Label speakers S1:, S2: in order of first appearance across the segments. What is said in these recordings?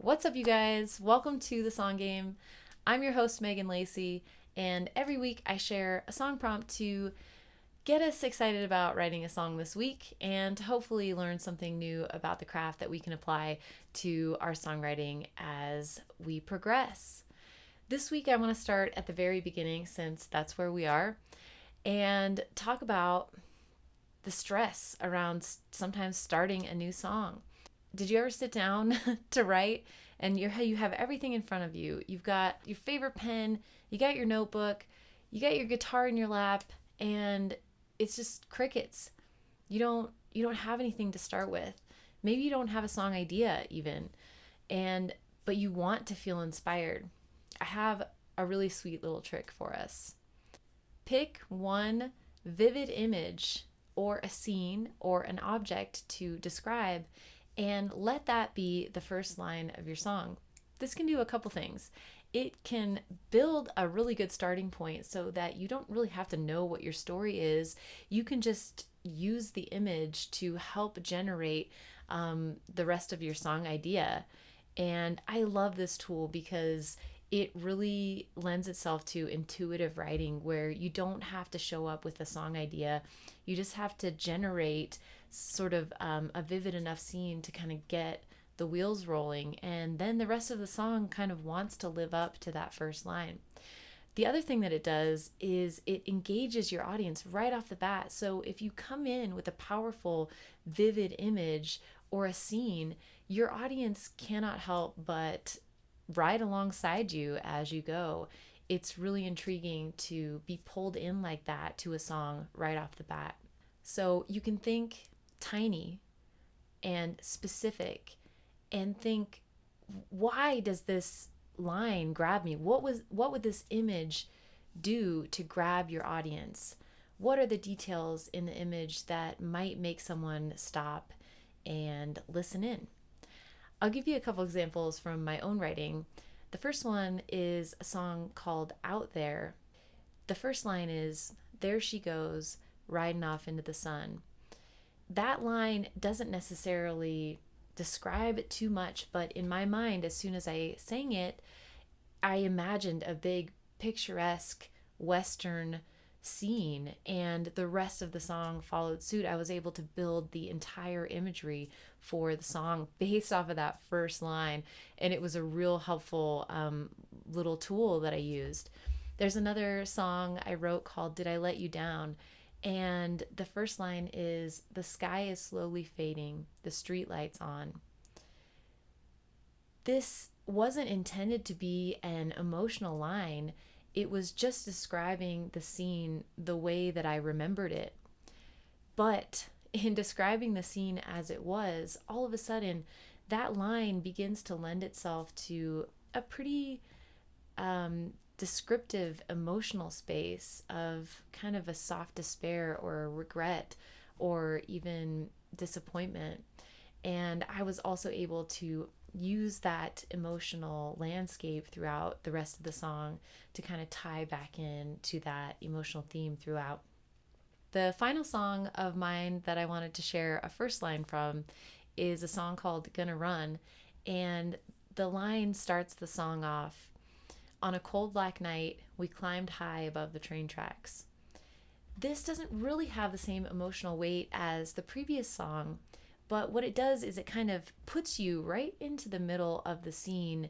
S1: What's up, you guys? Welcome to the Song Game. I'm your host, Megan Lacey, and every week I share a song prompt to get us excited about writing a song this week and to hopefully learn something new about the craft that we can apply to our songwriting as we progress. This week I want to start at the very beginning since that's where we are and talk about the stress around sometimes starting a new song. Did you ever sit down to write and you have everything in front of you? You've got your favorite pen, you got your notebook, you got your guitar in your lap, and it's just crickets. You don't have anything to start with. Maybe you don't have a song idea even. But you want to feel inspired. I have a really sweet little trick for us. Pick one vivid image or a scene or an object to describe and let that be the first line of your song. This can do a couple things. It can build a really good starting point so that you don't really have to know what your story is. You can just use the image to help generate the rest of your song idea. And I love this tool because it really lends itself to intuitive writing where you don't have to show up with a song idea. You just have to generate sort of a vivid enough scene to kind of get the wheels rolling. And then the rest of the song kind of wants to live up to that first line. The other thing that it does is it engages your audience right off the bat. So if you come in with a powerful, vivid image or a scene, your audience cannot help but ride alongside you as you go. It's really intriguing to be pulled in like that to a song right off the bat. So you can think tiny and specific and think, why does this line grab me? What would this image do to grab your audience? What are the details in the image that might make someone stop and listen in? I'll give you a couple examples from my own writing. The first one is a song called Out There. The first line is, "There she goes, riding off into the sun." That line doesn't necessarily describe it too much, but in my mind, as soon as I sang it, I imagined a big picturesque Western scene, and the rest of the song followed suit. I was able to build the entire imagery for the song based off of that first line, and it was a real helpful little tool that I used. There's another song I wrote called "Did I Let You Down?" And the first line is, "The sky is slowly fading, the street lights on." This wasn't intended to be an emotional line. It was just describing the scene the way that I remembered it. But in describing the scene as it was, all of a sudden, that line begins to lend itself to a pretty descriptive emotional space of kind of a soft despair or regret or even disappointment. And I was also able to use that emotional landscape throughout the rest of the song to kind of tie back in to that emotional theme throughout. The final song of mine that I wanted to share a first line from is a song called "Gonna Run." And the line starts the song off, "On a cold black night, we climbed high above the train tracks." This doesn't really have the same emotional weight as the previous song, but what it does is it kind of puts you right into the middle of the scene.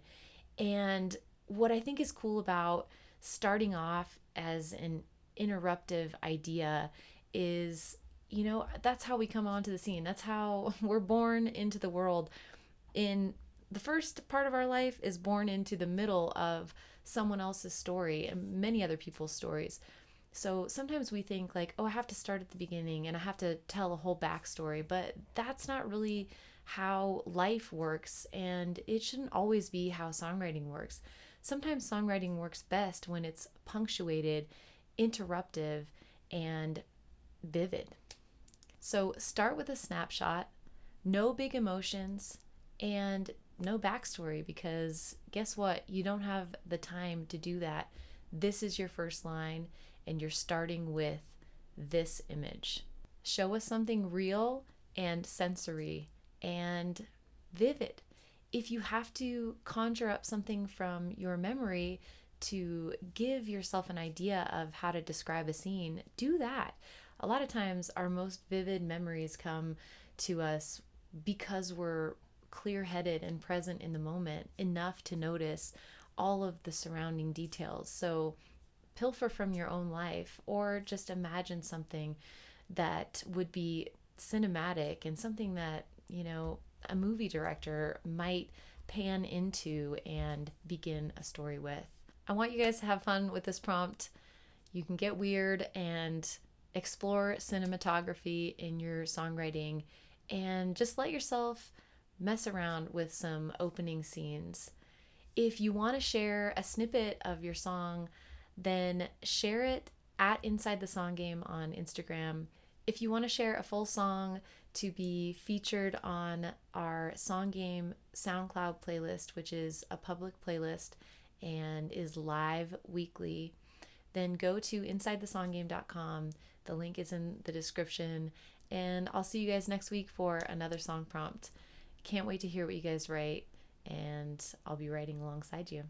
S1: And what I think is cool about starting off as an interruptive idea is, that's how we come onto the scene. That's how we're born into the world. In the first part of our life is born into the middle of someone else's story and many other people's stories. So sometimes we think like, oh, I have to start at the beginning and I have to tell a whole backstory, but that's not really how life works, and it shouldn't always be how songwriting works. Sometimes songwriting works best when it's punctuated, interruptive, and vivid. So start with a snapshot, no big emotions, and no backstory, because guess what? You don't have the time to do that. This is your first line, and you're starting with this image. Show us something real and sensory and vivid. If you have to conjure up something from your memory to give yourself an idea of how to describe a scene, do that. A lot of times, our most vivid memories come to us because we're clear headed and present in the moment enough to notice all of the surrounding details. So, pilfer from your own life or just imagine something that would be cinematic and something that, a movie director might pan into and begin a story with. I want you guys to have fun with this prompt. You can get weird and explore cinematography in your songwriting and just let yourself mess around with some opening scenes. If you want to share a snippet of your song, then share it at Inside the Song Game on Instagram. If you want to share a full song to be featured on our Song Game SoundCloud playlist, which is a public playlist and is live weekly, then go to insidethesonggame.com. The link is in the description, and I'll see you guys next week for another song prompt. Can't wait to hear what you guys write, and I'll be writing alongside you.